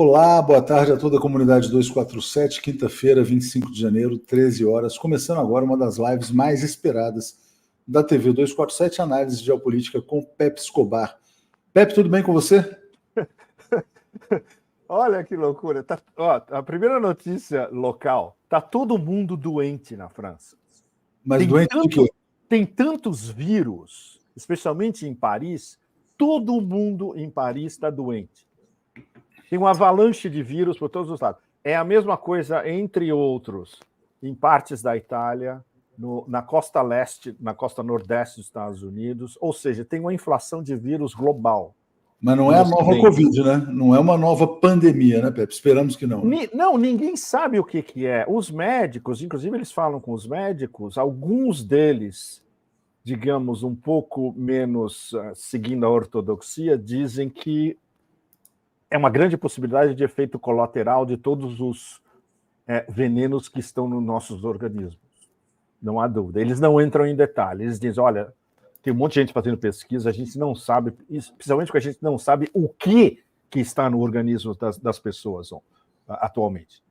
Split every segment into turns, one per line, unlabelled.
Olá, boa tarde a toda a comunidade 247, quinta-feira, 25 de janeiro, 13 horas, começando agora uma das lives mais esperadas da TV 247, análise de geopolítica com Pepe Escobar. Pepe, tudo bem com você?
Olha que loucura. A primeira notícia local, tá todo mundo doente na França.
Mas doente de quê?
Tem tantos vírus, especialmente em Paris, todo mundo em Paris está doente. Tem uma avalanche de vírus por todos os lados. É a mesma coisa, entre outros, em partes da Itália, na costa leste, na costa nordeste dos Estados Unidos, ou seja, tem uma inflação de vírus global.
Mas não é a nova Covid, né? Não é uma nova pandemia, né, Pepe? Esperamos que não. Né?
Não, ninguém sabe o que é. Os médicos, inclusive eles falam com os médicos, alguns deles, digamos, um pouco menos seguindo a ortodoxia, dizem que é uma grande possibilidade de efeito colateral de todos os venenos que estão nos nossos organismos. Não há dúvida. Eles não entram em detalhes. Eles dizem, olha, tem um monte de gente fazendo pesquisa, a gente não sabe, principalmente porque a gente não sabe o que está no organismo das pessoas atualmente.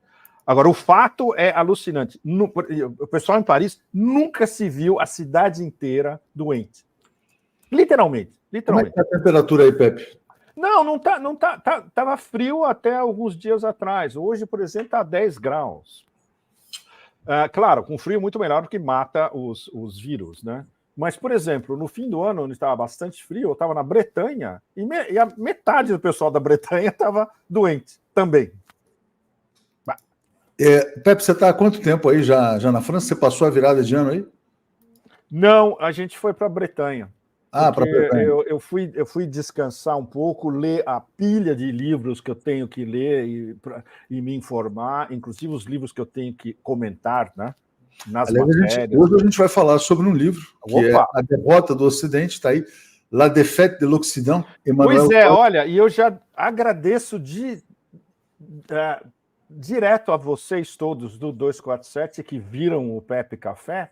Agora, o fato é alucinante. O pessoal em Paris nunca se viu a cidade inteira doente. Literalmente.
Como é que está a temperatura aí, Pepe?
Não tá. Estava frio até alguns dias atrás. Hoje, por exemplo, está 10 graus. Claro, com frio muito melhor do que mata os vírus, né? Mas, por exemplo, no fim do ano, onde estava bastante frio, eu estava na Bretanha e a metade do pessoal da Bretanha estava doente também.
Pepe, você está há quanto tempo aí já na França? Você passou a virada de ano aí?
Não, a gente foi para a Bretanha.
Para a Bretanha.
Eu fui descansar um pouco, ler a pilha de livros que eu tenho que ler e me informar, inclusive os livros que eu tenho que comentar, né? Nas matérias.
Hoje a gente vai falar sobre um livro que é A Derrota do Ocidente, está aí, La Défaite de l'Occident,
Emmanuel. Pois é, olha, e eu já agradeço direto a vocês todos do 247 que viram o Pepe Café.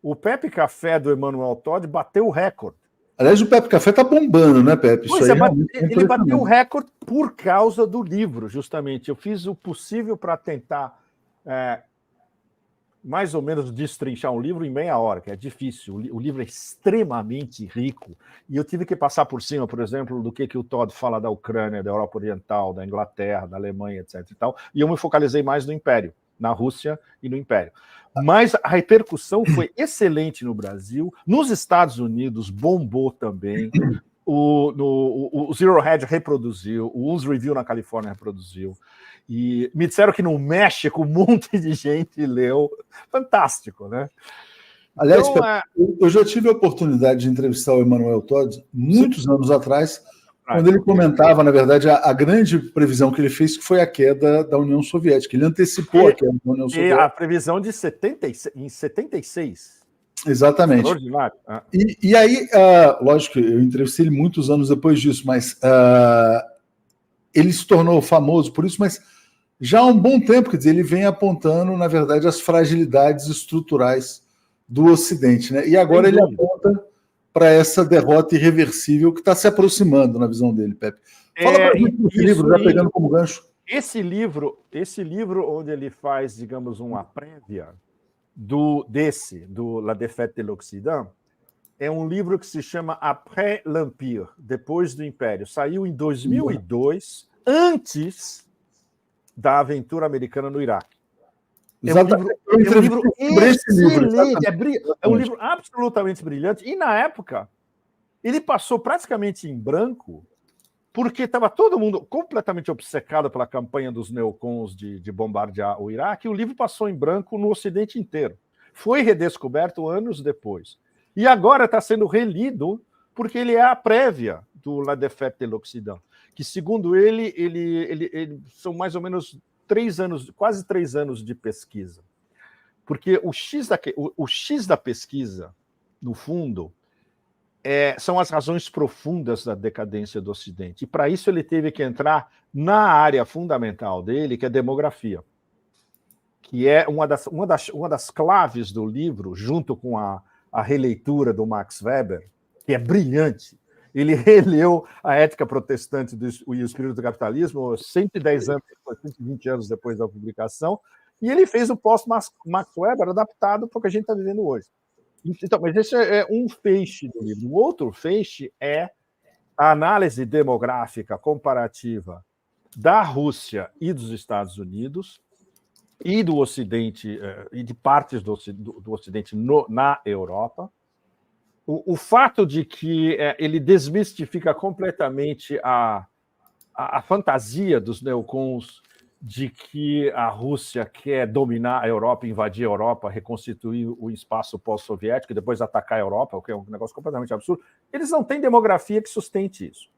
O Pepe Café do Emmanuel Todd bateu o recorde.
Aliás, o Pepe Café está bombando, né, Pepe?
Pois ele bateu o recorde por causa do livro, justamente. Eu fiz o possível para tentar mais ou menos destrinchar um livro em meia hora, que é difícil. O livro é extremamente rico. E eu tive que passar por cima, por exemplo, do que o Todd fala da Ucrânia, da Europa Oriental, da Inglaterra, da Alemanha, etc. E eu me focalizei mais no Império, na Rússia e no Império. Mas a repercussão foi excelente no Brasil. Nos Estados Unidos, bombou também. O Zero Hedge reproduziu, o US Review na Califórnia reproduziu. E me disseram que no México um monte de gente leu. Fantástico, né?
Aliás, então, eu já tive a oportunidade de entrevistar o Emmanuel Todd muitos anos atrás, quando ele comentava, na verdade, a grande previsão que ele fez, que foi a queda da União Soviética. Ele antecipou a queda da União Soviética.
E a previsão de 76.
Exatamente. E aí, lógico, eu entrevistei ele muitos anos depois disso, mas ele se tornou famoso por isso, mas já há um bom tempo, quer dizer, ele vem apontando, na verdade, as fragilidades estruturais do Ocidente, né? E agora ele aponta para essa derrota irreversível que está se aproximando na visão dele, Pepe. Fala para a gente desse livro, já pegando como gancho.
Esse livro onde ele faz, digamos, uma prévia do La Défaite de l'Occident, é um livro que se chama Après l'Empire, Depois do Império. Saiu em 2002, antes da aventura americana no Iraque. É um livro excelente, é um livro absolutamente brilhante. E, na época, ele passou praticamente em branco, porque estava todo mundo completamente obcecado pela campanha dos neocons de bombardear o Iraque, e o livro passou em branco no Ocidente inteiro. Foi redescoberto anos depois. E agora está sendo relido, porque ele é a prévia do La Défaite de l'Occident, que, segundo ele são mais ou menos 3 anos, quase 3 anos de pesquisa. Porque o X da pesquisa, no fundo, são as razões profundas da decadência do Ocidente. E, para isso, ele teve que entrar na área fundamental dele, que é demografia, que é uma das claves do livro, junto com a releitura do Max Weber, que é brilhante. Ele releu a Ética Protestante e o Espírito do Capitalismo 110 anos depois, 120 anos depois da publicação, e ele fez o pós-Max Weber adaptado para o que a gente está vivendo hoje. Então, mas esse é um feixe do livro. O outro feixe é a análise demográfica comparativa da Rússia e dos Estados Unidos e do Ocidente, e de partes do Ocidente na Europa. O fato de que ele desmistifica completamente a fantasia dos neocons de que a Rússia quer dominar a Europa, invadir a Europa, reconstituir o espaço pós-soviético e depois atacar a Europa, o que é um negócio completamente absurdo. Eles não têm demografia que sustente isso.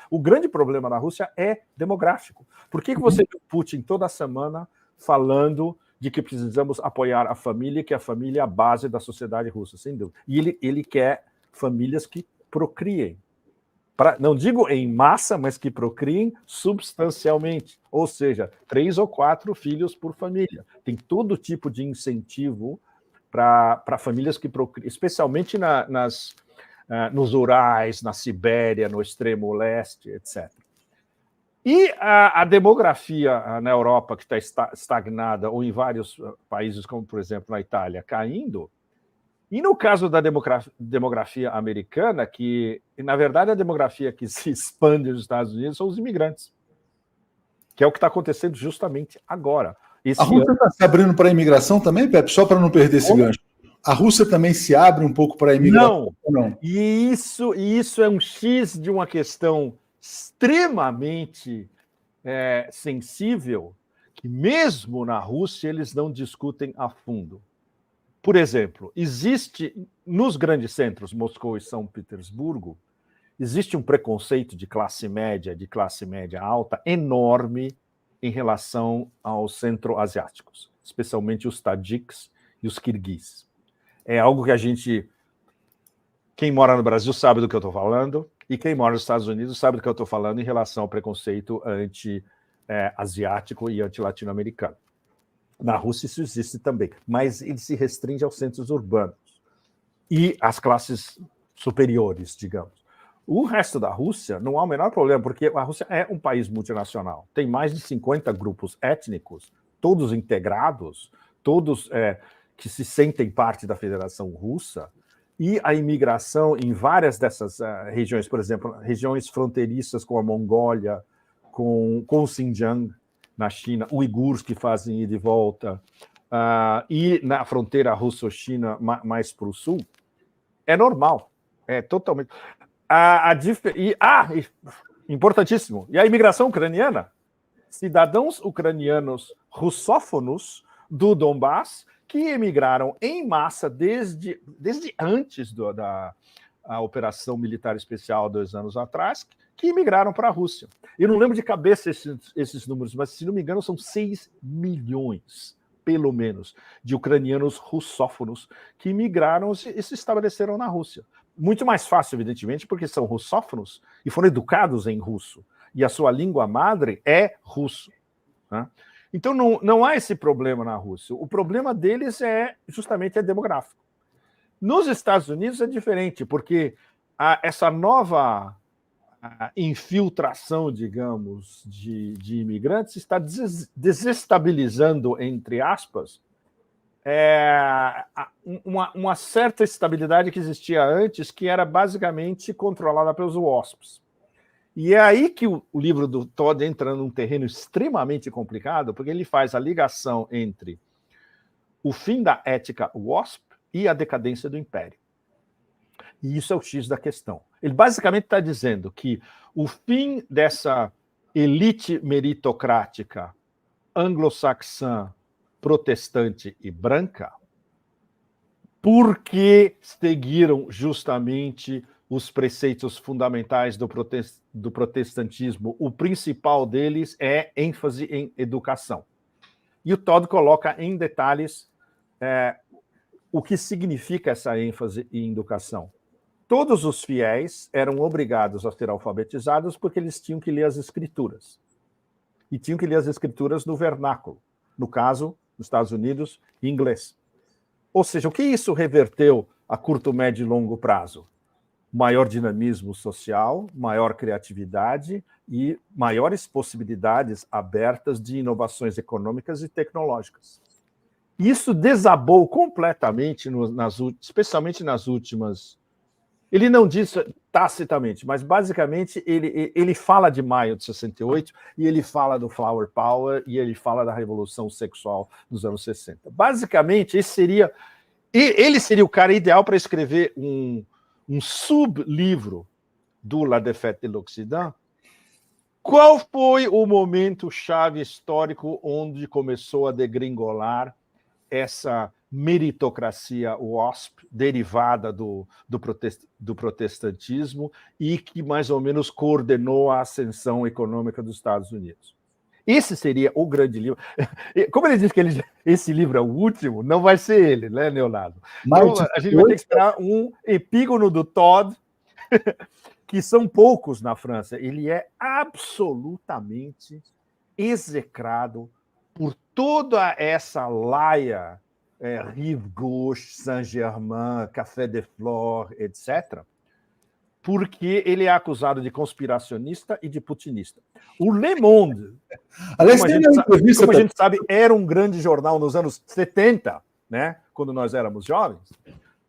O grande problema na Rússia é demográfico. Por que você vê o Putin toda semana falando de que precisamos apoiar a família, que a família é a base da sociedade russa, sem dúvida. E ele quer famílias que procriem. Não digo em massa, mas que procriem substancialmente. Ou seja, 3 ou 4 filhos por família. Tem todo tipo de incentivo para famílias que procriem, especialmente nos Urais, na Sibéria, no extremo leste, etc. E a demografia na Europa, que está estagnada, ou em vários países, como, por exemplo, na Itália, caindo. E no caso da demografia americana, que, na verdade, a demografia que se expande nos Estados Unidos são os imigrantes, que é o que está acontecendo justamente agora.
A Rússia está se abrindo para a imigração também, Pepe? Só para não perder esse gancho. A Rússia também se abre um pouco para a imigração?
Não. E isso é um X de uma questão extremamente sensível, que mesmo na Rússia eles não discutem a fundo. Por exemplo, existe nos grandes centros, Moscou e São Petersburgo, existe um preconceito de classe média alta enorme em relação aos centro-asiáticos, especialmente os tajiks e os kirguis. É algo que quem mora no Brasil sabe do que eu estou falando, e quem mora nos Estados Unidos sabe do que eu estou falando em relação ao preconceito anti-asiático e anti-latino-americano. Na Rússia isso existe também, mas ele se restringe aos centros urbanos e às classes superiores, digamos. O resto da Rússia não há o menor problema, porque a Rússia é um país multinacional. Tem mais de 50 grupos étnicos, todos integrados, todos que se sentem parte da Federação Russa, e a imigração em várias dessas regiões, por exemplo, regiões fronteiriças com a Mongólia, com o Xinjiang, na China, uigures que fazem ida e volta, e na fronteira russo-china mais para o sul, é normal, é totalmente... importantíssimo, e a imigração ucraniana? Cidadãos ucranianos russófonos do Donbass que emigraram em massa desde antes da operação militar especial 2 anos atrás, que imigraram para a Rússia. Eu não lembro de cabeça esses números, mas, se não me engano, são 6 milhões, pelo menos, de ucranianos russófonos que imigraram e se estabeleceram na Rússia. Muito mais fácil, evidentemente, porque são russófonos e foram educados em russo. E a sua língua madre é russo. Né? Então, não há esse problema na Rússia. O problema deles é justamente demográfico. Nos Estados Unidos é diferente, porque essa nova infiltração, digamos, de imigrantes está desestabilizando, entre aspas, uma certa estabilidade que existia antes, que era basicamente controlada pelos WASPs. E é aí que o livro do Todd entra num terreno extremamente complicado, porque ele faz a ligação entre o fim da ética WASP e a decadência do Império. E isso é o X da questão. Ele basicamente está dizendo que o fim dessa elite meritocrática anglo-saxã, protestante e branca, porque seguiram justamente os preceitos fundamentais do protestantismo. O principal deles é ênfase em educação. E o Todd coloca em detalhes o que significa essa ênfase em educação. Todos os fiéis eram obrigados a ser alfabetizados porque eles tinham que ler as escrituras. E tinham que ler as escrituras no vernáculo. No caso, nos Estados Unidos, em inglês. Ou seja, o que isso reverteu a curto, médio e longo prazo? maior dinamismo social, maior criatividade e maiores possibilidades abertas de inovações econômicas e tecnológicas. Isso desabou completamente, especialmente nas últimas... Ele não diz tacitamente, mas basicamente ele fala de maio de 68 e ele fala do Flower Power e ele fala da revolução sexual dos anos 60. Basicamente, ele seria o cara ideal para escrever um sublivro do La Défaite de l'Occident. Qual foi o momento-chave histórico onde começou a degringolar essa meritocracia WASP derivada do protestantismo e que mais ou menos coordenou a ascensão econômica dos Estados Unidos? Esse seria o grande livro. Como ele disse que esse livro é o último, não vai ser ele, né, Leonardo? Então, a gente vai ter que esperar um epígono do Todd, que são poucos na França. Ele é absolutamente execrado por toda essa laia, Rive Gauche, Saint-Germain, Café de Flore, etc., porque ele é acusado de conspiracionista e de putinista. O Le Monde,
aliás,
como a gente sabe, era um grande jornal nos anos 70, né, quando nós éramos jovens.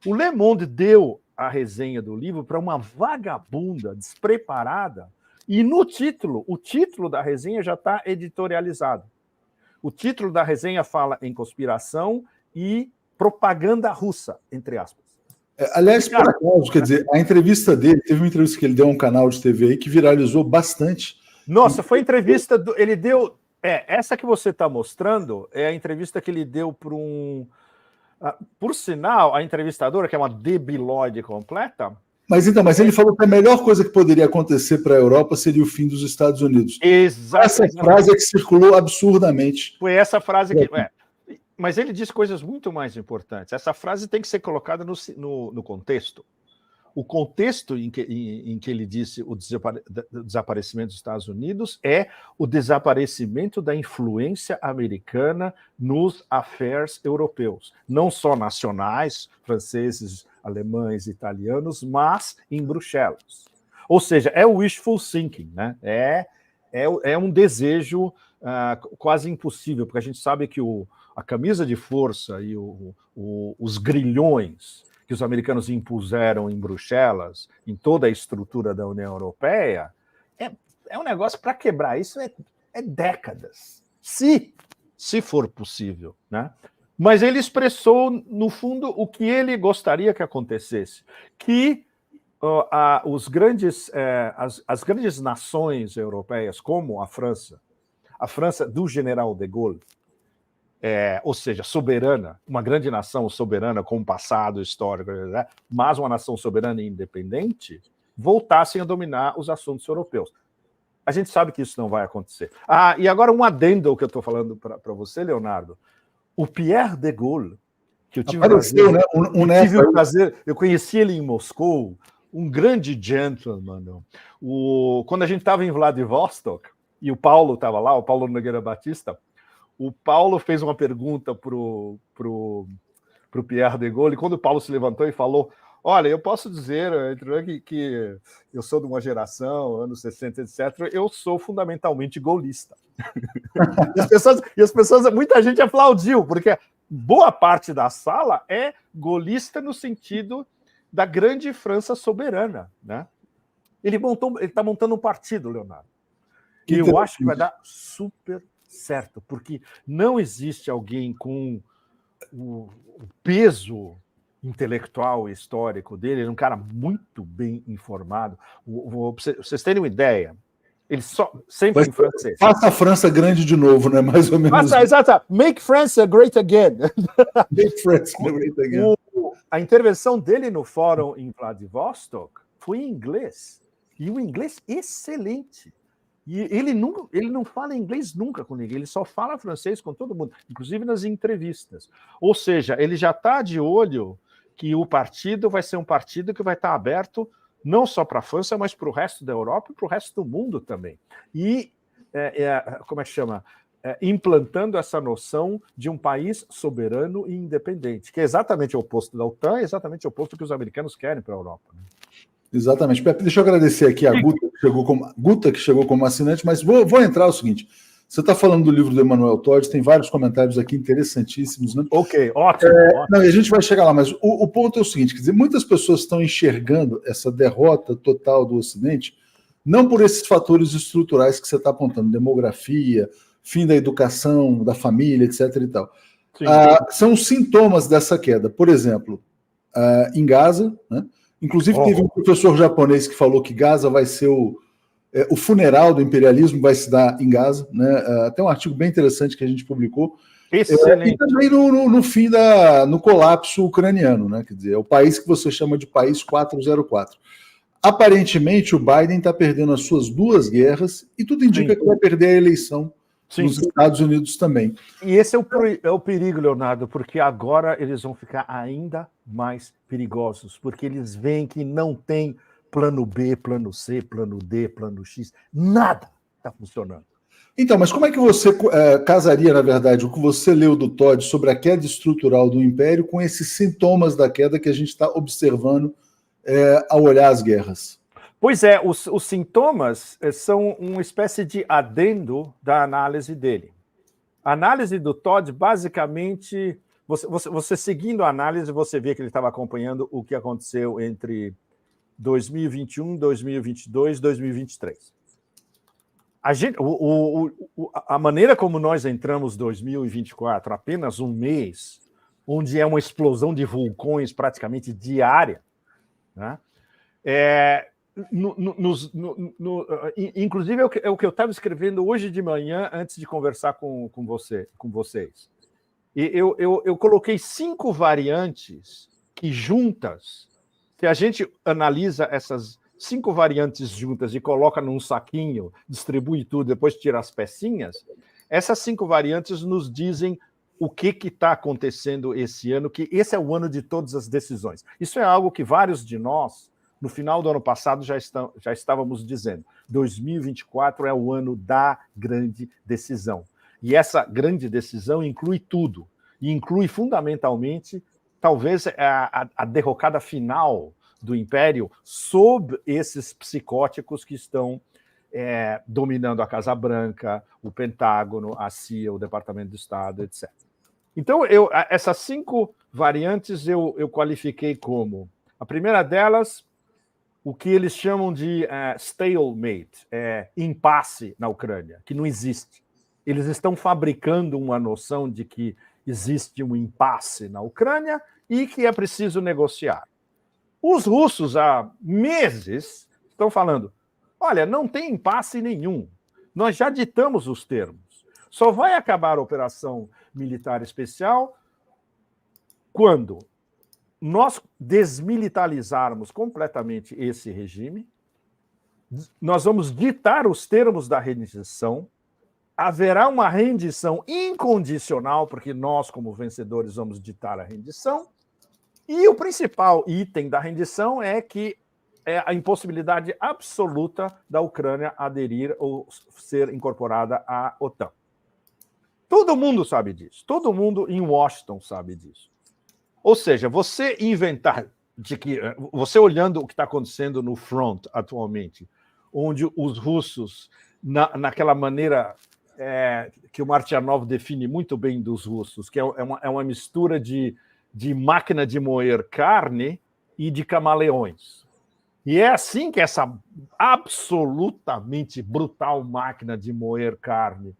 O Le Monde deu a resenha do livro para uma vagabunda despreparada e no título, o título da resenha já está editorializado. O título da resenha fala em conspiração e propaganda russa, entre aspas.
Aliás, por acaso, quer dizer, a entrevista dele, teve uma entrevista que ele deu a um canal de TV aí que viralizou bastante.
Nossa, foi entrevista, ele deu, essa que você está mostrando é a entrevista que ele deu para por sinal, a entrevistadora, que é uma debilóide completa...
Mas ele falou que a melhor coisa que poderia acontecer para a Europa seria o fim dos Estados Unidos.
Exatamente.
Essa frase é que circulou absurdamente.
Foi essa frase que... Mas ele diz coisas muito mais importantes. Essa frase tem que ser colocada no contexto. O contexto em que ele disse o desaparecimento dos Estados Unidos é o desaparecimento da influência americana nos affairs europeus. Não só nacionais, franceses, alemães, italianos, mas em Bruxelas. Ou seja, é o wishful thinking, né? É um desejo quase impossível, porque a gente sabe que a camisa de força e os grilhões que os americanos impuseram em Bruxelas, em toda a estrutura da União Europeia, é um negócio para quebrar. Isso é décadas, se for possível, né? Mas ele expressou, no fundo, o que ele gostaria que acontecesse, que as grandes nações europeias, como a França do general de Gaulle, ou seja, soberana, uma grande nação soberana com um passado histórico, né, mas uma nação soberana e independente, voltassem a dominar os assuntos europeus. A gente sabe que isso não vai acontecer. E agora um adendo que eu estou falando para você, Leonardo. O Pierre de Gaulle, que eu tive o prazer, eu conheci ele em Moscou, um grande gentleman. Quando a gente estava em Vladivostok, e o Paulo estava lá, o Paulo Nogueira Batista, o Paulo fez uma pergunta pro Pierre de Gaulle, e quando o Paulo se levantou e falou: olha, eu posso dizer que eu sou de uma geração, anos 60, etc., eu sou fundamentalmente gaulista. E as pessoas, muita gente aplaudiu, porque boa parte da sala é gaulista no sentido da grande França soberana, né? Ele está montando um partido, Leonardo. E eu acho que vai dar super certo, porque não existe alguém com o peso intelectual e histórico dele. Ele é um cara muito bem informado. Pra vocês terem uma ideia, ele sempre em francês.
Faça a França grande de novo, né? Mais ou menos.
Exato. Make France great again.
Make France great again.
A intervenção dele no fórum em Vladivostok foi em inglês. E um inglês excelente. E ele não fala inglês nunca com ninguém, ele só fala francês com todo mundo, inclusive nas entrevistas. Ou seja, ele já está de olho que o partido vai ser um partido que vai estar aberto não só para a França, mas para o resto da Europa e para o resto do mundo também. E, como é que chama? Implantando essa noção de um país soberano e independente, que é exatamente o oposto da OTAN, é exatamente o oposto que os americanos querem para a Europa.
Exatamente. Pepe, deixa eu agradecer aqui a Guta, que chegou como assinante, mas vou entrar o seguinte. Você está falando do livro do Emanuel Todd, tem vários comentários aqui interessantíssimos, né?
Ok, ótimo.
Não, e a gente vai chegar lá, mas o ponto é o seguinte, quer dizer, muitas pessoas estão enxergando essa derrota total do Ocidente, não por esses fatores estruturais que você está apontando, demografia, fim da educação, da família, etc. e tal. São sintomas dessa queda. Por exemplo, em Gaza, né? Inclusive teve um professor japonês que falou que Gaza vai ser o funeral do imperialismo, vai se dar em Gaza, né? Até um artigo bem interessante que a gente publicou.
Excelente.
E também no fim no colapso ucraniano, né? Quer dizer, é o país que você chama de país 404. Aparentemente, o Biden está perdendo as suas 2 guerras e tudo indica que vai perder a eleição nos Estados Unidos também.
E esse é o perigo, Leonardo, porque agora eles vão ficar ainda mais perigosos, porque eles veem que não tem plano B, plano C, plano D, plano X, nada está funcionando.
Então, mas como é que você casaria, na verdade, o que você leu do Todd sobre a queda estrutural do Império com esses sintomas da queda que a gente está observando ao olhar as guerras?
Pois é, os sintomas são uma espécie de adendo da análise dele. A análise do Todd, basicamente, você seguindo a análise, você vê que ele estava acompanhando o que aconteceu entre 2021, 2022, 2023. A maneira como nós entramos em 2024, apenas um mês, onde é uma explosão de vulcões praticamente diária, né? Inclusive é o que eu estava escrevendo hoje de manhã antes de conversar com vocês. E eu coloquei 5 variantes que juntas, se a gente analisa essas 5 variantes juntas e coloca num saquinho, distribui tudo, depois tira as pecinhas, essas 5 variantes nos dizem o que está acontecendo esse ano, que esse é o ano de todas as decisões. Isso é algo que vários de nós, no final do ano passado, já estávamos dizendo. 2024 é o ano da grande decisão. E essa grande decisão inclui tudo. E inclui, fundamentalmente, talvez a derrocada final do Império sob esses psicóticos que estão dominando a Casa Branca, o Pentágono, a CIA, o Departamento de Estado, etc. Então, essas 5 variantes eu qualifiquei como... A primeira delas... o que eles chamam de stalemate, impasse na Ucrânia, que não existe. Eles estão fabricando uma noção de que existe um impasse na Ucrânia e que é preciso negociar. Os russos, há meses, estão falando, olha, não tem impasse nenhum, nós já ditamos os termos. Só vai acabar a operação militar especial quando nós desmilitarizarmos completamente esse regime, nós vamos ditar os termos da rendição, haverá uma rendição incondicional, porque nós, como vencedores, vamos ditar a rendição, e o principal item da rendição é que é a impossibilidade absoluta da Ucrânia aderir ou ser incorporada à OTAN. Todo mundo sabe disso, todo mundo em Washington sabe disso. Ou seja, você inventar de que... Você olhando o que está acontecendo no front atualmente, onde os russos, naquela maneira que o Martyanov define muito bem dos russos, que é uma mistura de máquina de moer carne e de camaleões. E é assim que essa absolutamente brutal máquina de moer carne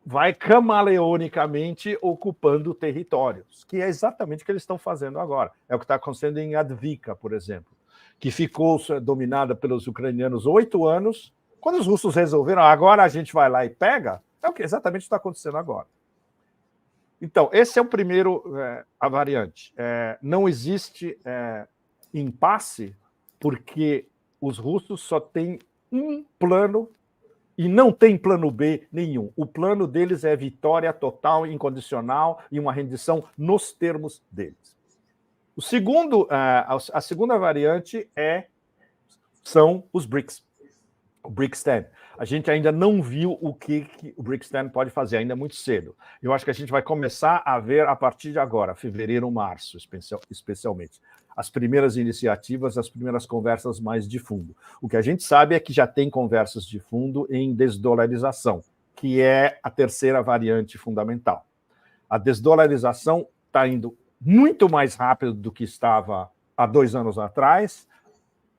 vai camaleonicamente ocupando territórios, que é exatamente o que eles estão fazendo agora. É o que está acontecendo em Advika, por exemplo, que ficou dominada pelos ucranianos 8 anos. Quando os russos resolveram, agora a gente vai lá e pega, é o que exatamente está acontecendo agora. Então, esse é o primeiro, a variante. Não existe impasse, porque os russos só têm um plano e não tem plano B nenhum. O plano deles é vitória total, incondicional e uma rendição nos termos deles. A segunda variante são os BRICS. O BRICS 10. A gente ainda não viu o que o BRICS 10 pode fazer, ainda é muito cedo. Eu acho que a gente vai começar a ver a partir de agora, fevereiro, março, especialmente. As primeiras iniciativas, as primeiras conversas mais de fundo. O que a gente sabe é que já tem conversas de fundo em desdolarização, que é a terceira variante fundamental. A desdolarização está indo muito mais rápido do que estava há 2 anos atrás,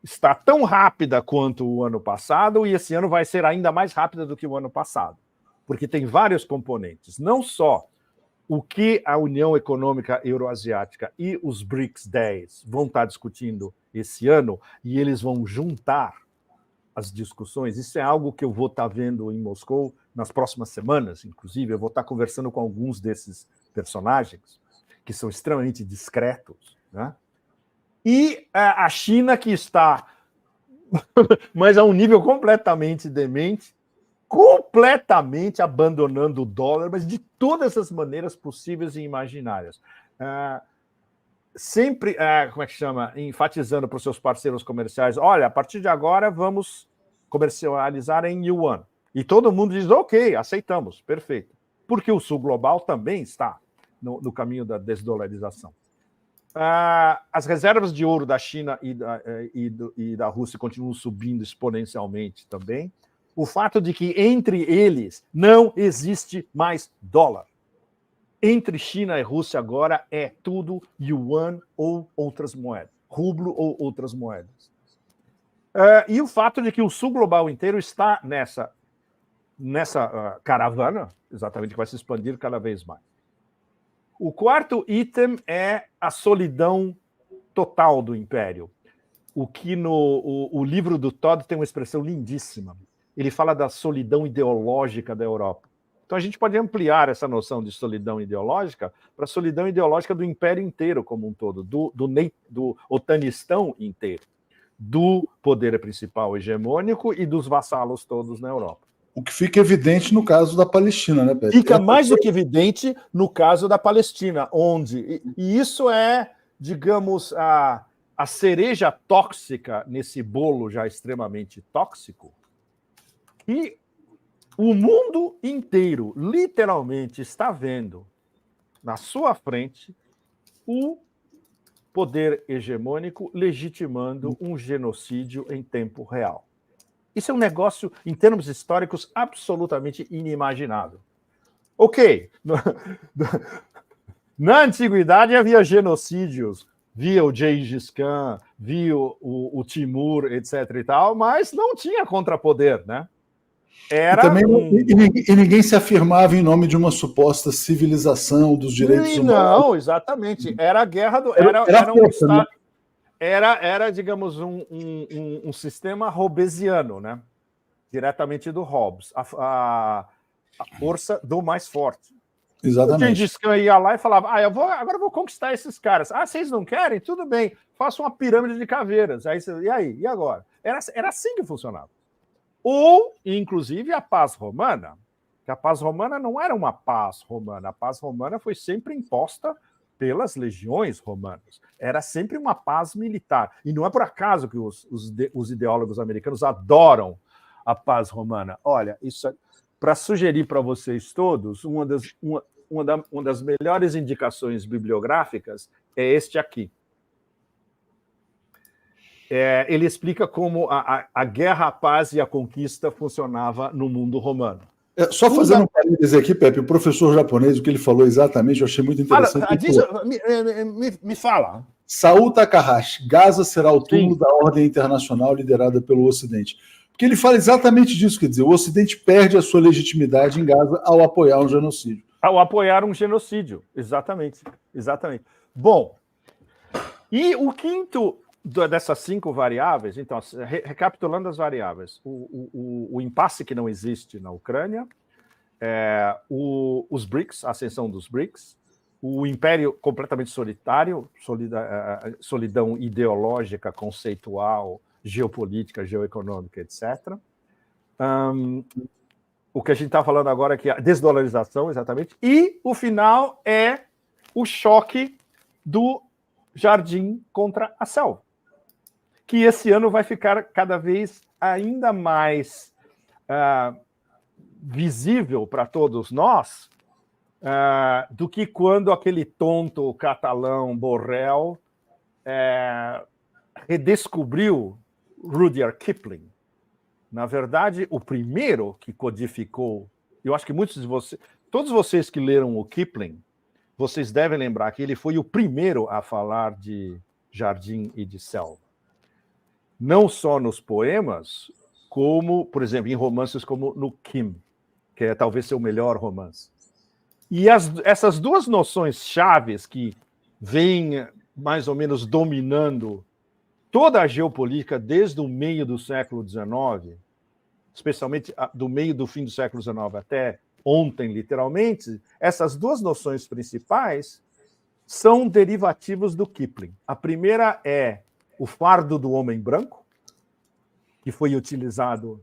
está tão rápida quanto o ano passado, e esse ano vai ser ainda mais rápida do que o ano passado, porque tem vários componentes, não só o que a União Econômica Euroasiática e os BRICS 10 vão estar discutindo esse ano, e eles vão juntar as discussões. Isso é algo que eu vou estar vendo em Moscou nas próximas semanas, inclusive. Eu vou estar conversando com alguns desses personagens, que são extremamente discretos, né? E a China, que está, mas a um nível completamente demente, completamente abandonando o dólar, mas de todas as maneiras possíveis e imaginárias. Sempre, como é que chama? Enfatizando para os seus parceiros comerciais, olha, a partir de agora vamos comercializar em yuan. E todo mundo diz, ok, aceitamos, perfeito. Porque o Sul Global também está no caminho da desdolarização. As reservas de ouro da China e da Rússia continuam subindo exponencialmente também. O fato de que entre eles não existe mais dólar. Entre China e Rússia agora é tudo yuan ou outras moedas, rublo ou outras moedas. E o fato de que o Sul Global inteiro está nessa caravana, exatamente, que vai se expandir cada vez mais. O quarto item é a solidão total do império. O que o livro do Todd tem uma expressão lindíssima. Ele fala da solidão ideológica da Europa. Então a gente pode ampliar essa noção de solidão ideológica para a solidão ideológica do império inteiro como um todo, do otanistão inteiro, do poder principal hegemônico e dos vassalos todos na Europa.
O que fica evidente no caso da Palestina, né, Pedro?
Fica mais do que evidente no caso da Palestina, onde... E isso é, digamos, a cereja tóxica nesse bolo já extremamente tóxico, que o mundo inteiro, literalmente, está vendo na sua frente o poder hegemônico legitimando um genocídio em tempo real. Isso é um negócio, em termos históricos, absolutamente inimaginável. Ok, na antiguidade havia genocídios, via o Gengis Khan, via o Timur, etc. e tal, mas não tinha contrapoder, né?
E ninguém se afirmava em nome de uma suposta civilização dos direitos humanos.
Não, exatamente. Era a guerra do... Era um estado... Era, digamos, um sistema hobbesiano, né? Diretamente do Hobbes, a força do mais forte.
Exatamente.
O Gengis Khan ia lá e falava, agora eu vou conquistar esses caras. Vocês não querem? Tudo bem, faça uma pirâmide de caveiras. E aí? E agora? Era assim que funcionava. Ou, inclusive, a paz romana. Que a paz romana não era uma paz romana. A paz romana foi sempre imposta pelas legiões romanas. Era sempre uma paz militar. E não é por acaso que os ideólogos americanos adoram a paz romana. Olha, isso é para sugerir para vocês todos, uma das melhores indicações bibliográficas é este aqui. Ele explica como a guerra, a paz e a conquista funcionava no mundo romano.
Só fazendo um parênteses aqui, Pepe, o professor japonês, o que ele falou exatamente, eu achei muito interessante.
Me fala.
Saul Takahashi, Gaza será o túmulo da ordem internacional liderada pelo Ocidente. Porque ele fala exatamente disso, quer dizer, o Ocidente perde a sua legitimidade em Gaza ao apoiar um genocídio.
Ao apoiar um genocídio, exatamente. Bom, e o quinto dessas 5 variáveis, então, recapitulando as variáveis, o impasse que não existe na Ucrânia, os BRICS, a ascensão dos BRICS, o império completamente solitário, solidão ideológica, conceitual, geopolítica, geoeconômica, etc. O que a gente está falando agora é que a desdolarização, exatamente, e o final é o choque do jardim contra a selva. que esse ano vai ficar cada vez ainda mais visível para todos nós do que quando aquele tonto catalão Borrell redescobriu Rudyard Kipling. Na verdade, o primeiro que codificou, eu acho que muitos de vocês, todos vocês que leram o Kipling, vocês devem lembrar que ele foi o primeiro a falar de jardim e de selva. Não só nos poemas, como, por exemplo, em romances como no Kim, que é talvez seu melhor romance. E essas duas noções chaves que vêm mais ou menos dominando toda a geopolítica desde o meio do século XIX, especialmente do meio do fim do século XIX até ontem, literalmente, essas duas noções principais são derivativos do Kipling. A primeira é o fardo do homem branco, que foi utilizado...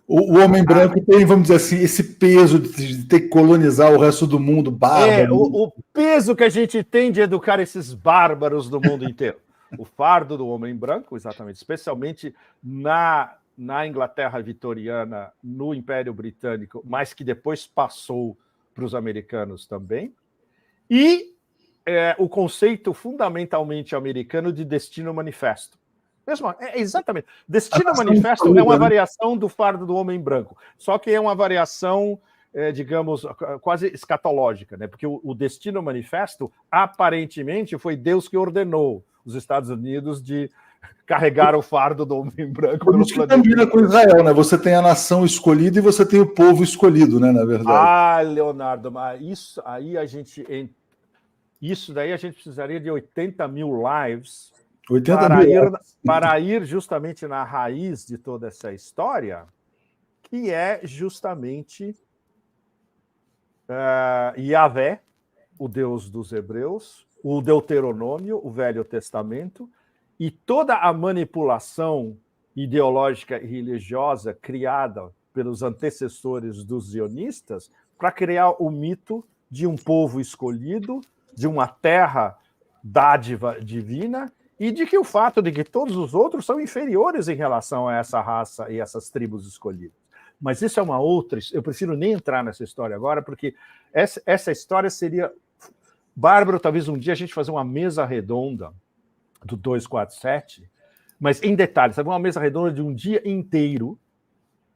O homem branco tem, vamos dizer assim, esse peso de ter que colonizar o resto do mundo, bárbaro.
O peso que a gente tem de educar esses bárbaros do mundo inteiro. O fardo do homem branco, exatamente, especialmente na Inglaterra vitoriana, no Império Britânico, mas que depois passou para os americanos também. E o conceito fundamentalmente americano de destino manifesto. Exatamente. Destino manifesto é uma variação do fardo do homem branco, só que é uma variação, digamos, quase escatológica, né? Porque o destino manifesto, aparentemente, foi Deus que ordenou os Estados Unidos de carregar o fardo do homem branco.
Por isso que combina com Israel, né? Você tem a nação escolhida e você tem o povo escolhido, né? Na verdade.
Leonardo, mas isso daí a gente precisaria de 80 mil lives para ir justamente na raiz de toda essa história, que é justamente Yahvé, o Deus dos Hebreus, o Deuteronômio, o Velho Testamento, e toda a manipulação ideológica e religiosa criada pelos antecessores dos zionistas para criar o mito de um povo escolhido, de uma terra dádiva divina, e de que o fato de que todos os outros são inferiores em relação a essa raça e essas tribos escolhidas. Mas isso é uma outra... Eu prefiro nem entrar nessa história agora, porque essa história seria... Bárbaro, talvez um dia a gente fazer uma mesa redonda do 247, mas em detalhes, sabe? Uma mesa redonda de um dia inteiro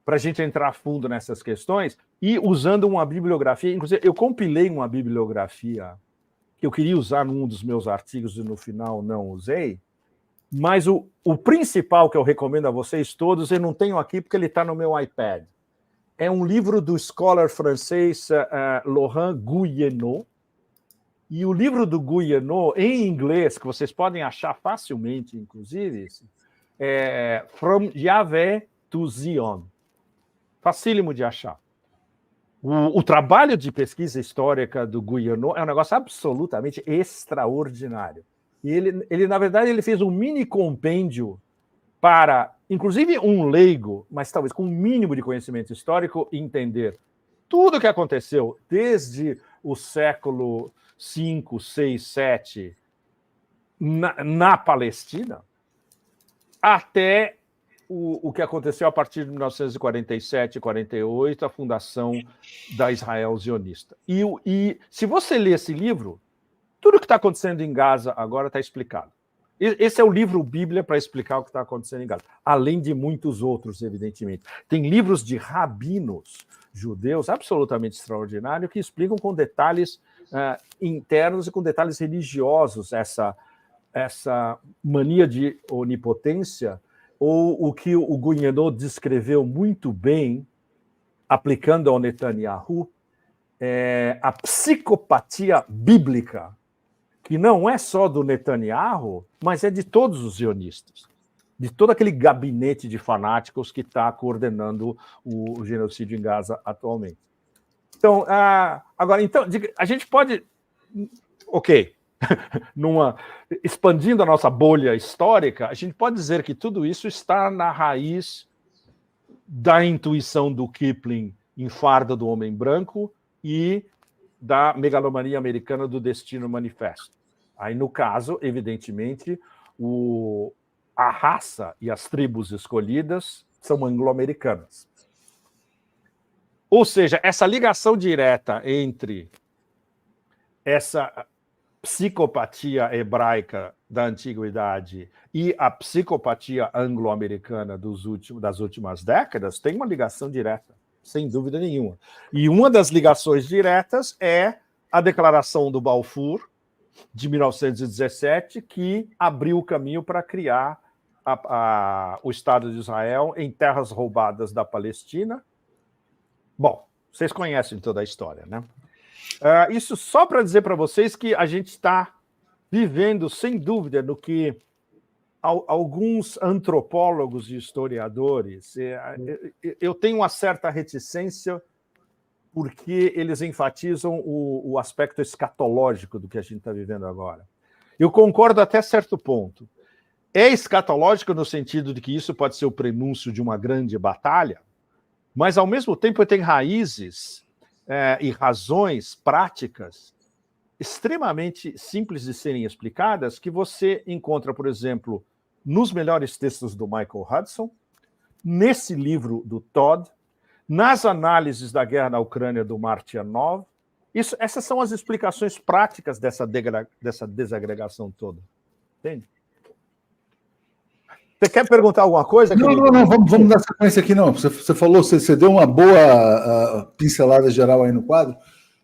para a gente entrar a fundo nessas questões e usando uma bibliografia. Inclusive, eu compilei uma bibliografia que eu queria usar num dos meus artigos e no final não usei, mas o principal que eu recomendo a vocês todos, eu não tenho aqui porque ele está no meu iPad. É um livro do scholar francês Laurent Guyénot, e o livro do Guyénot, em inglês, que vocês podem achar facilmente, inclusive, é From Yahvé to Zion. Facílimo de achar. O trabalho de pesquisa histórica do Guyénot é um negócio absolutamente extraordinário. E ele, na verdade, ele fez um mini compêndio para, inclusive, um leigo, mas talvez com um mínimo de conhecimento histórico, entender tudo o que aconteceu desde o século 5, 6, 7 na Palestina até o que aconteceu a partir de 1947 e 48, a fundação da Israel zionista. E se você ler esse livro, tudo o que está acontecendo em Gaza agora está explicado. Esse é o livro Bíblia para explicar o que está acontecendo em Gaza, além de muitos outros, evidentemente. Tem livros de rabinos judeus absolutamente extraordinários que explicam com detalhes internos e com detalhes religiosos essa mania de onipotência, ou o que o Guyénot descreveu muito bem, aplicando ao Netanyahu, a psicopatia bíblica, que não é só do Netanyahu, mas é de todos os zionistas, de todo aquele gabinete de fanáticos que está coordenando o genocídio em Gaza atualmente. Então, agora, a gente pode... Ok, expandindo a nossa bolha histórica, a gente pode dizer que tudo isso está na raiz da intuição do Kipling em Farda do Homem Branco e da megalomania americana do Destino Manifesto. Aí, no caso, evidentemente, o a raça e as tribos escolhidas são anglo-americanas. Ou seja, essa ligação direta entre essa psicopatia hebraica da antiguidade e a psicopatia anglo-americana das últimas décadas tem uma ligação direta, sem dúvida nenhuma. E uma das ligações diretas é a Declaração do Balfour, de 1917, que abriu o caminho para criar o Estado de Israel em terras roubadas da Palestina. Bom, vocês conhecem toda a história, né? Isso só para dizer para vocês que a gente está vivendo, sem dúvida, no que alguns antropólogos e historiadores... Eu tenho uma certa reticência porque eles enfatizam o aspecto escatológico do que a gente está vivendo agora. Eu concordo até certo ponto. É escatológico no sentido de que isso pode ser o prenúncio de uma grande batalha, mas, ao mesmo tempo, tem raízes e razões práticas extremamente simples de serem explicadas que você encontra, por exemplo, nos melhores textos do Michael Hudson, nesse livro do Todd, nas análises da guerra na Ucrânia do Martianov. Essas são as explicações práticas dessa desagregação toda. Entende? Você quer perguntar alguma coisa?
Não, vamos dar sequência aqui, não. Você falou, você deu uma boa pincelada geral aí no quadro.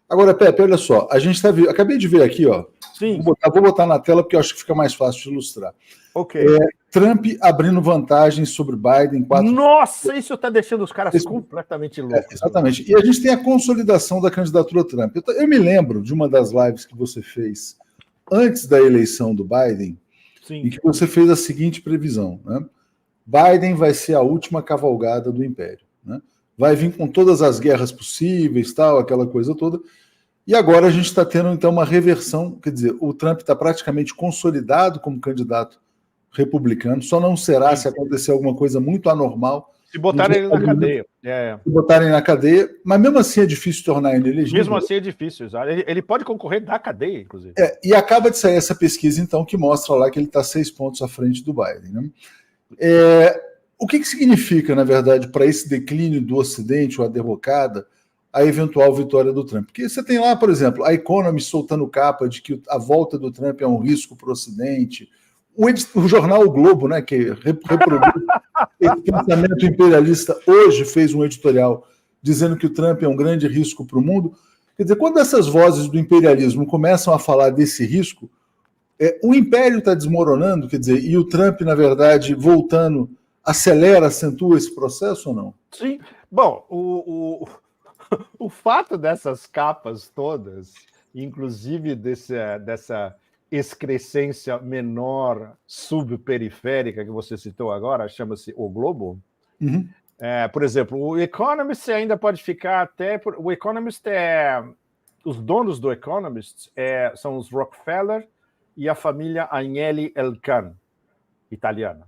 Agora, Pepe, olha só, a gente acabei de ver aqui, ó.
Sim.
Vou botar na tela porque eu acho que fica mais fácil de ilustrar.
Ok.
Trump abrindo vantagem sobre Biden.
Nossa, isso está deixando os caras completamente loucos.
Exatamente. E a gente tem a consolidação da candidatura Trump. Eu me lembro de uma das lives que você fez antes da eleição do Biden,
Sim.
em que você fez a seguinte previsão, né? Biden vai ser a última cavalgada do Império, né? Vai vir com todas as guerras possíveis, tal, aquela coisa toda. E agora a gente está tendo, então, uma reversão, quer dizer, o Trump está praticamente consolidado como candidato republicano, só não será se acontecer alguma coisa muito anormal.
Se botarem ele na cadeia.
Se botarem na cadeia, mas mesmo assim é difícil tornar ele elegível.
Mesmo assim é difícil, ele pode concorrer da cadeia, inclusive.
E acaba de sair essa pesquisa, então, que mostra lá que ele está 6 pontos à frente do Biden, né? O que significa, na verdade, para esse declínio do Ocidente, ou a derrocada, a eventual vitória do Trump? Porque você tem lá, por exemplo, a Economist soltando capa de que a volta do Trump é um risco para o Ocidente. O jornal O Globo, né, que reproduz esse pensamento imperialista, hoje fez um editorial dizendo que o Trump é um grande risco para o mundo. Quer dizer, quando essas vozes do imperialismo começam a falar desse risco, o império está desmoronando, quer dizer, e o Trump, na verdade, voltando, acelera, acentua esse processo ou não?
Sim. Bom, o fato dessas capas todas, inclusive dessa excrescência menor subperiférica que você citou agora, chama-se O Globo.
Uhum.
Por exemplo, o Economist ainda pode ficar até... O Economist os donos do Economist são os Rockefeller e a família Agnelli Elkann, italiana.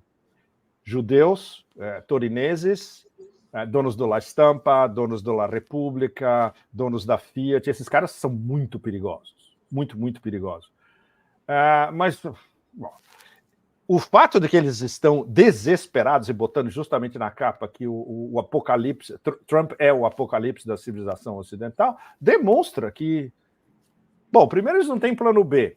Judeus, torineses, donos do La Stampa, donos do La Repubblica, donos da Fiat. Esses caras são muito perigosos. Muito, muito perigosos. Mas bom, o fato de que eles estão desesperados e botando justamente na capa que o apocalipse, Trump é o apocalipse da civilização ocidental, demonstra que, bom, primeiro eles não têm plano B.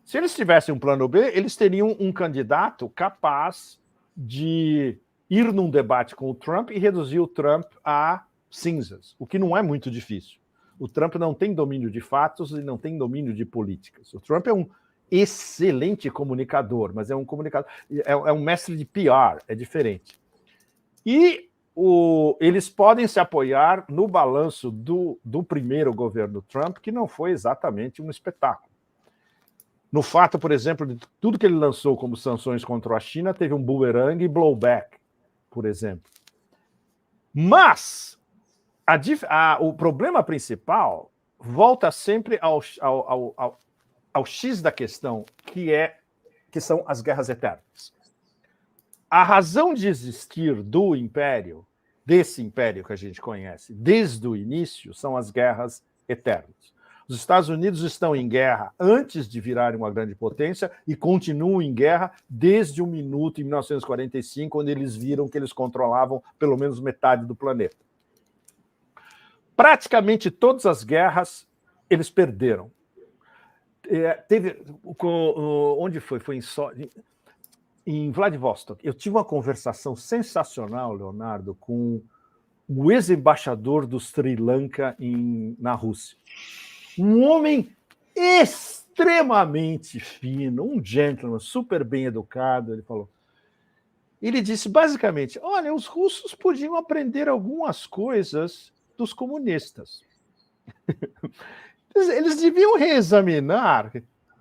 Se eles tivessem um plano B, eles teriam um candidato capaz de ir num debate com o Trump e reduzir o Trump a cinzas, o que não é muito difícil. O Trump não tem domínio de fatos e não tem domínio de políticas. O Trump é um excelente comunicador, mas é um comunicador, é um mestre de PR, é diferente. E eles podem se apoiar no balanço do primeiro governo Trump, que não foi exatamente um espetáculo. No fato, por exemplo, de tudo que ele lançou como sanções contra a China, teve um boomerang e blowback, por exemplo. Mas o problema principal volta sempre ao X da questão, que são as guerras eternas. A razão de existir do império, desse império que a gente conhece, desde o início, são as guerras eternas. Os Estados Unidos estão em guerra antes de virarem uma grande potência e continuam em guerra desde um minuto em 1945, onde eles viram que eles controlavam pelo menos metade do planeta. Praticamente todas as guerras eles perderam. Onde foi? Foi em Vladivostok. Eu tive uma conversação sensacional, Leonardo, com o ex-embaixador do Sri Lanka na Rússia. Um homem extremamente fino, um gentleman, super bem educado, ele falou. Ele disse, basicamente, olha, os russos podiam aprender algumas coisas dos comunistas. Eles deviam reexaminar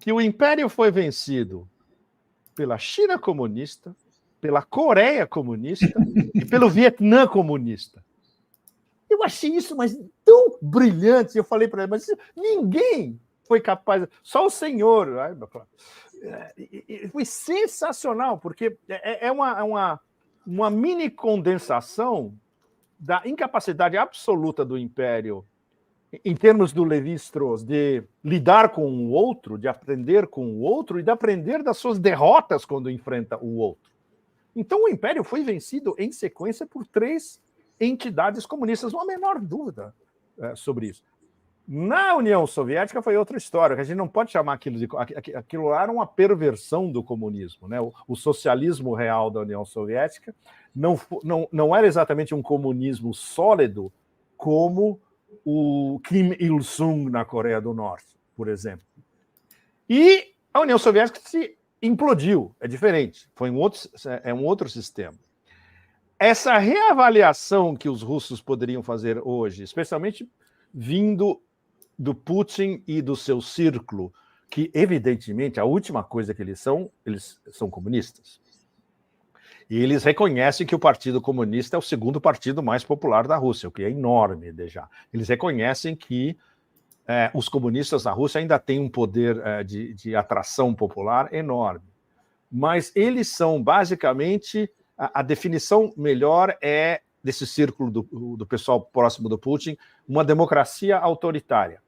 que o Império foi vencido pela China comunista, pela Coreia comunista e pelo Vietnã comunista. Eu achei isso mas tão brilhante. Eu falei para ele, mas ninguém foi capaz, só o senhor. Foi sensacional, porque é uma mini condensação da incapacidade absoluta do Império, em termos do Lévi-Strauss, de lidar com o outro, de aprender com o outro e de aprender das suas derrotas quando enfrenta o outro. Então, o Império foi vencido em sequência por 3 entidades comunistas, não há a menor dúvida sobre isso. Na União Soviética foi outra história, que a gente não pode chamar aquilo de... Aquilo lá era uma perversão do comunismo, né? O socialismo real da União Soviética não era exatamente um comunismo sólido como o Kim Il-sung na Coreia do Norte, por exemplo. E a União Soviética se implodiu, é diferente, é um outro sistema. Essa reavaliação que os russos poderiam fazer hoje, especialmente vindo do Putin e do seu círculo, que, evidentemente, a última coisa que eles são comunistas. E eles reconhecem que o Partido Comunista é o segundo partido mais popular da Rússia, o que é enorme, já. Eles reconhecem que os comunistas na Rússia ainda têm um poder de atração popular enorme. Mas eles são, basicamente, a definição melhor é, desse círculo do pessoal próximo do Putin, uma democracia autoritária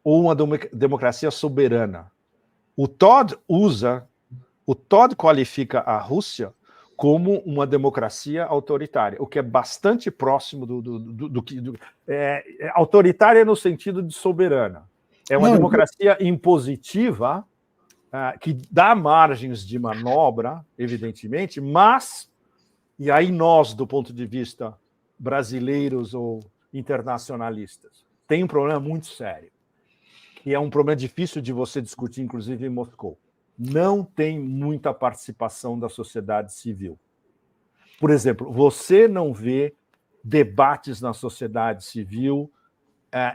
ou uma democracia soberana. O Todd qualifica a Rússia como uma democracia autoritária, o que é bastante próximo do que... autoritária no sentido de soberana. É uma democracia impositiva, que dá margens de manobra, evidentemente, mas, e aí nós, do ponto de vista brasileiros ou internacionalistas, tem um problema muito sério, que é um problema difícil de você discutir, inclusive em Moscou. Não tem muita participação da sociedade civil. Por exemplo, você não vê debates na sociedade civil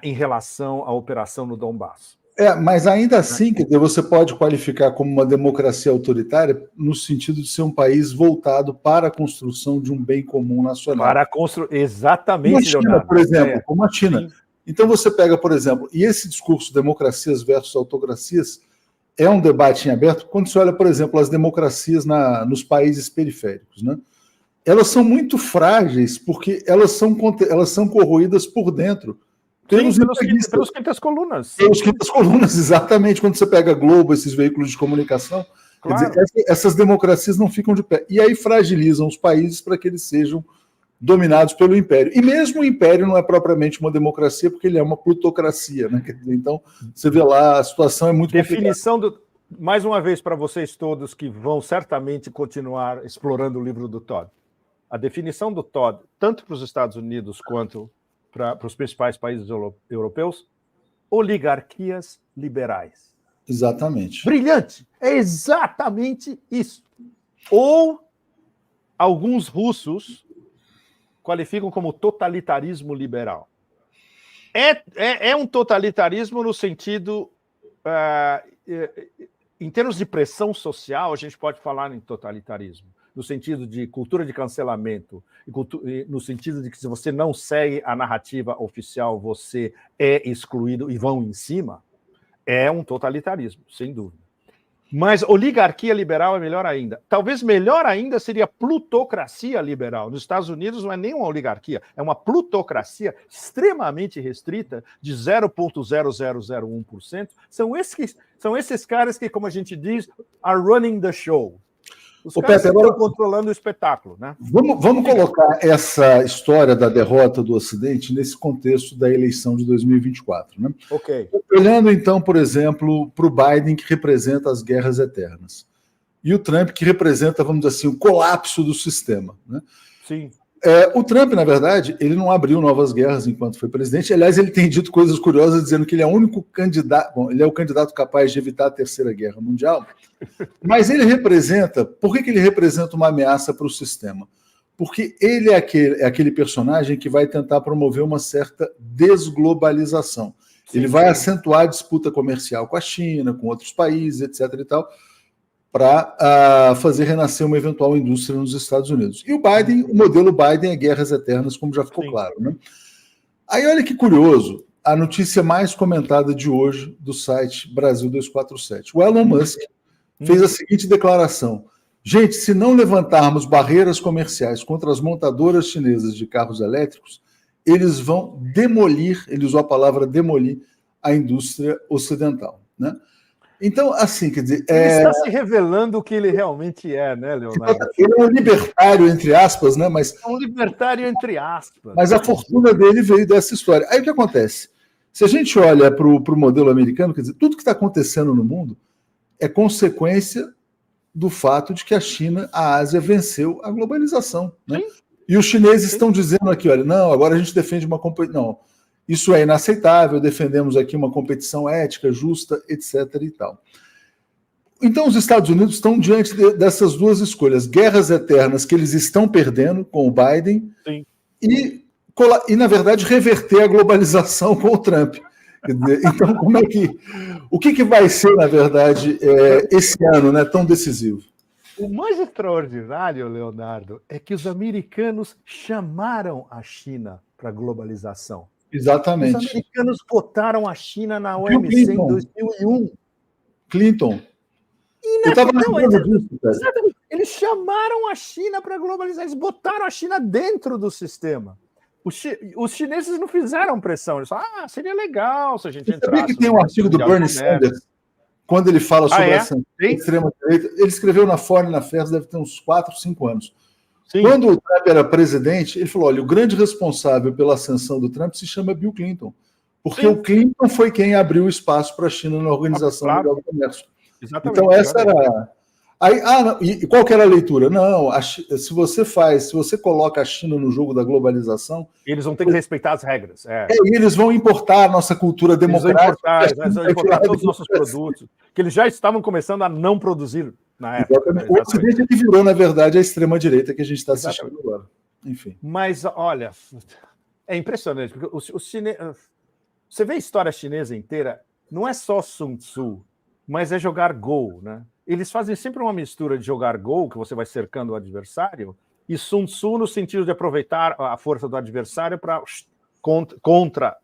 em relação à operação no Donbass.
Mas ainda assim, você pode qualificar como uma democracia autoritária no sentido de ser um país voltado para a construção de um bem comum nacional.
Para construir, exatamente,
como a China,
Leonardo.
Por exemplo, como a China.
Sim.
Então você pega, por exemplo, e esse discurso democracias versus autocracias é um debate em aberto quando você olha, por exemplo, as democracias nos países periféricos, né? Elas são muito frágeis porque elas são corroídas por dentro.
Pelos quintas colunas.
Pelos quintas colunas, exatamente. Quando você pega a Globo, esses veículos de comunicação,
claro.
Quer dizer, essas democracias não ficam de pé. E aí fragilizam os países para que eles sejam dominados pelo império. E mesmo o império não é propriamente uma democracia, porque ele é uma plutocracia, né? Quer dizer, então, você vê lá, a situação é muito
definição complicada. Mais uma vez, para vocês todos que vão certamente continuar explorando o livro do Todd. A definição do Todd, tanto para os Estados Unidos quanto para os principais países europeus, oligarquias liberais.
Exatamente.
Brilhante! É exatamente isso. Ou alguns russos qualificam como totalitarismo liberal. É um totalitarismo no sentido... em termos de pressão social, a gente pode falar em totalitarismo, no sentido de cultura de cancelamento, no sentido de que se você não segue a narrativa oficial, você é excluído e vão em cima, é um totalitarismo, sem dúvida. Mas oligarquia liberal é melhor ainda. Talvez melhor ainda seria plutocracia liberal. Nos Estados Unidos não é nem uma oligarquia, é uma plutocracia extremamente restrita de 0,0001%. São esses caras que, como a gente diz, are running the show. Os caras que estão controlando o espetáculo, né?
Vamos colocar essa história da derrota do Ocidente nesse contexto da eleição de 2024, né?
Ok.
Olhando, então, por exemplo, para o Biden, que representa as guerras eternas, e o Trump, que representa, vamos dizer assim, o colapso do sistema, né?
Sim.
O Trump, na verdade, ele não abriu novas guerras enquanto foi presidente. Aliás, ele tem dito coisas curiosas, dizendo que ele é o único candidato, bom, ele é o candidato capaz de evitar a Terceira Guerra Mundial, mas ele representa, por que ele representa uma ameaça para o sistema? Porque ele é aquele personagem que vai tentar promover uma certa desglobalização. Sim, ele vai acentuar a disputa comercial com a China, com outros países, etc. e tal, para fazer renascer uma eventual indústria nos Estados Unidos. E o Biden, o modelo Biden é guerras eternas, como já ficou claro, né? Aí olha que curioso, a notícia mais comentada de hoje do site Brasil 247. O Elon Musk fez a seguinte declaração: gente, se não levantarmos barreiras comerciais contra as montadoras chinesas de carros elétricos, eles vão demolir, ele usou a palavra demolir, a indústria ocidental, né? Então, assim, quer dizer...
Ele está se revelando o que ele realmente é, né, Leonardo?
Ele é um libertário, entre aspas, né? Mas,
é um libertário, entre aspas.
Mas a fortuna dele veio dessa história. Aí o que acontece? Se a gente olha para o modelo americano, quer dizer, tudo que está acontecendo no mundo é consequência do fato de que a China, a Ásia, venceu a globalização, né? E os chineses estão dizendo aqui, olha, não, agora a gente defende uma competição... Não, isso é inaceitável, defendemos aqui uma competição ética, justa, etc. e tal. Então, os Estados Unidos estão diante dessas duas escolhas: guerras eternas que eles estão perdendo com o Biden e, na verdade, reverter a globalização com o Trump. Então, como é que... O que vai ser, na verdade, esse ano, né, tão decisivo?
O mais extraordinário, Leonardo, é que os americanos chamaram a China para a globalização.
Exatamente.
Os americanos botaram a China na OMC em 2001.
Clinton.
Eu estava lembrando disso, cara. Eles chamaram a China para globalizar, eles botaram a China dentro do sistema. Os chineses não fizeram pressão, eles falaram, seria legal se a gente entrasse.
Sabia que tem um artigo do Bernie Sanders, quando ele fala sobre essa extrema-direita, ele escreveu na Foreign Affairs, deve ter uns 4, 5 anos. Sim. Quando o Trump era presidente, ele falou, olha, o grande responsável pela ascensão do Trump se chama Bill Clinton, porque o Clinton foi quem abriu o espaço para a China na Organização Mundial do Comércio.
Exatamente,
então essa era... Aí, e qual que era a leitura? Não, se você coloca a China no jogo da globalização...
Eles vão ter que respeitar as regras.
E eles vão importar a nossa cultura democrática.
Eles vão importar todos os nossos produtos, que eles já estavam começando a não produzir na época.
Exatamente. O Ocidente que virou, na verdade, a extrema-direita que a gente está assistindo agora. Enfim.
Mas, olha, é impressionante, porque você vê a história chinesa inteira, não é só Sun Tzu, mas é jogar Go, né? Eles fazem sempre uma mistura de jogar Go, que você vai cercando o adversário, e Sun Tzu no sentido de aproveitar a força do adversário para contra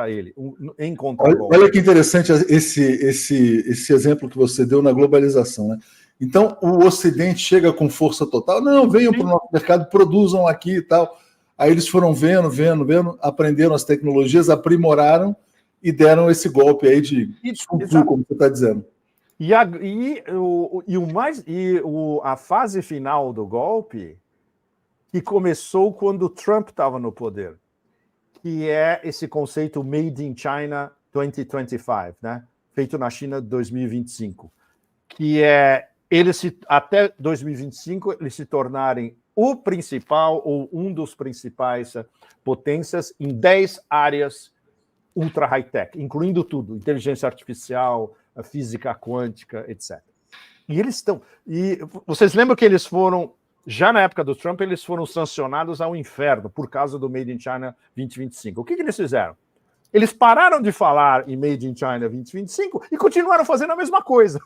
ele, em contra-golpe.
Olha que interessante esse exemplo que você deu na globalização, né? Então, o Ocidente chega com força total, não, venham para o nosso mercado, produzam aqui e tal. Aí eles foram vendo, aprenderam as tecnologias, aprimoraram e deram esse golpe aí de cultura, como você está dizendo.
A fase final do golpe, que começou quando o Trump estava no poder, que é esse conceito Made in China 2025, né? Feito na China 2025, que é até 2025 eles se tornarem o principal ou um dos principais potências em 10 áreas ultra high-tech, incluindo tudo, inteligência artificial, a física quântica, etc. E eles estão... E vocês lembram que eles foram, já na época do Trump, eles foram sancionados ao inferno por causa do Made in China 2025. O que eles fizeram? Eles pararam de falar em Made in China 2025 e continuaram fazendo a mesma coisa.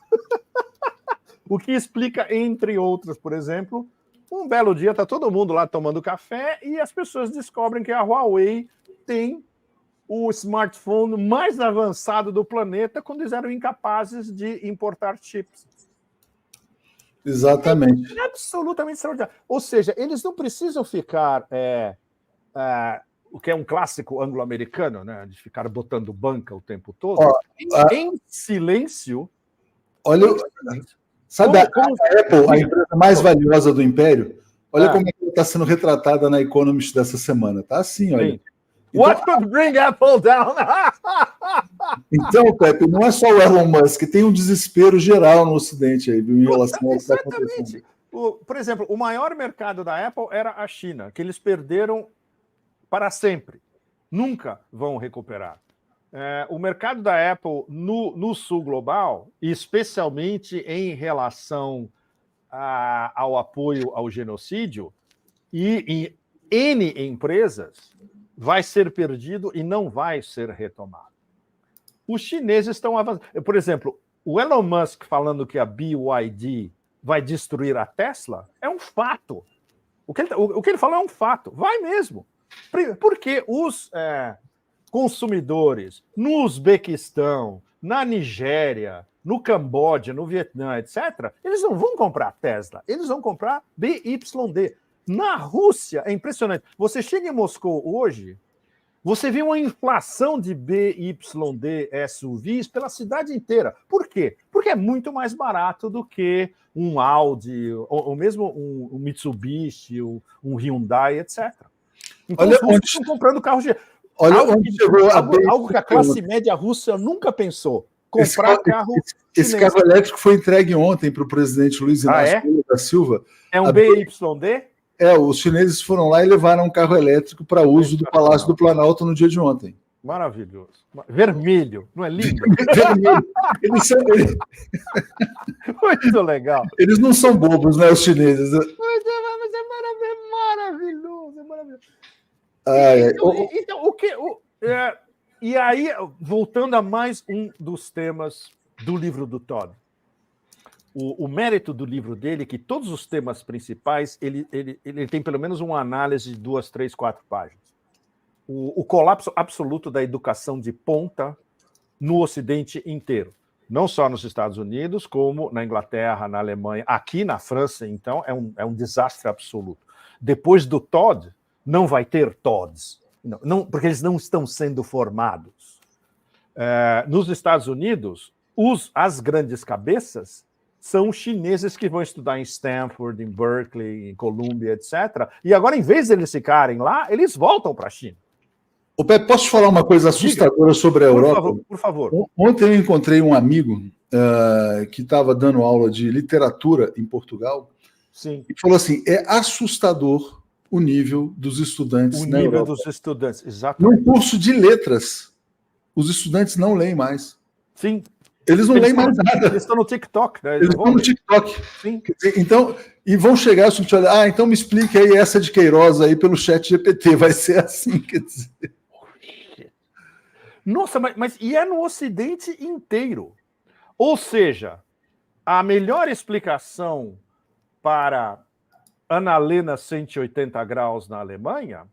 O que explica, entre outros, por exemplo, um belo dia está todo mundo lá tomando café e as pessoas descobrem que a Huawei tem o smartphone mais avançado do planeta quando eles eram incapazes de importar chips.
Exatamente.
É absolutamente extraordinário. Ou seja, eles não precisam ficar... o que é um clássico anglo-americano, né, de ficar botando banca o tempo todo, em silêncio.
Olha, sabe a Apple, a empresa mais valiosa do Império? Olha como é que ela está sendo retratada na Economist dessa semana. Tá assim, olha.
Sim. Então, what could bring Apple down?
Então, Pepe, não é só o Elon Musk, tem um desespero geral no Ocidente aí, em relação ao que está acontecendo.
Por exemplo, o maior mercado da Apple era a China, que eles perderam para sempre. Nunca vão recuperar. O mercado da Apple no sul global, especialmente em relação ao apoio ao genocídio, e em N empresas, vai ser perdido e não vai ser retomado. Os chineses estão avançando. Por exemplo, o Elon Musk falando que a BYD vai destruir a Tesla é um fato. O que ele falou é um fato. Vai mesmo. Porque os consumidores no Uzbequistão, na Nigéria, no Camboja, no Vietnã, etc., eles não vão comprar Tesla, eles vão comprar BYD. Na Rússia, é impressionante. Você chega em Moscou hoje, você vê uma inflação de BYD SUVs pela cidade inteira. Por quê? Porque é muito mais barato do que um Audi, ou mesmo um Mitsubishi, um Hyundai, etc. Então,
olha
os russos estão comprando carros de...
Olha onde chegou
algo que a classe média russa nunca pensou. Comprar carro
Esse carro elétrico foi entregue ontem para o presidente Luiz Inácio Lula da Silva.
É um BYD?
Os chineses foram lá e levaram um carro elétrico para uso do Palácio do Planalto no dia de ontem.
Maravilhoso. Vermelho, não é lindo?
Vermelho.
Muito legal.
Eles não são bobos, né, os chineses?
Mas é maravilhoso, é maravilhoso. Então, e aí, voltando a mais um dos temas do livro do Todd. O mérito do livro dele é que todos os temas principais, ele tem pelo menos uma análise de 2, 3, 4 páginas. O colapso absoluto da educação de ponta no Ocidente inteiro. Não só nos Estados Unidos, como na Inglaterra, na Alemanha. Aqui na França, então, é um desastre absoluto. Depois do Todd, não vai ter Todds, não, porque eles não estão sendo formados. Nos Estados Unidos, as grandes cabeças são chineses que vão estudar em Stanford, em Berkeley, em Columbia, etc. E agora, em vez de eles ficarem lá, eles voltam para a China.
Ô, Pepe, posso te falar uma coisa assustadora sobre a Europa?
Por favor.
Ontem eu encontrei um amigo que estava dando aula de literatura em Portugal.
Sim.
E falou assim, é assustador o nível dos estudantes na Europa. O nível
dos estudantes, exatamente.
No curso de letras, os estudantes não leem mais.
Sim.
Eles não leem mais nada.
Eles estão no TikTok, né?
Eles estão no TikTok.
Sim.
Então, e vão chegar e olhar, então me explique aí essa de Queiroz aí pelo chat GPT. Vai ser assim, quer dizer.
Nossa, mas e é no Ocidente inteiro. Ou seja, a melhor explicação para Annalena 180 graus na Alemanha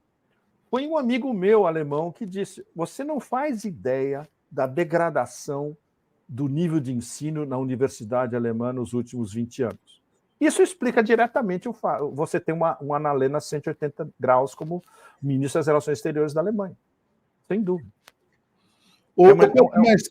foi um amigo meu alemão que disse: você não faz ideia da degradação do nível de ensino na universidade alemã nos últimos 20 anos. Isso explica diretamente você ter uma Annalena 180 graus como ministra das Relações Exteriores da Alemanha. Sem dúvida.
Mas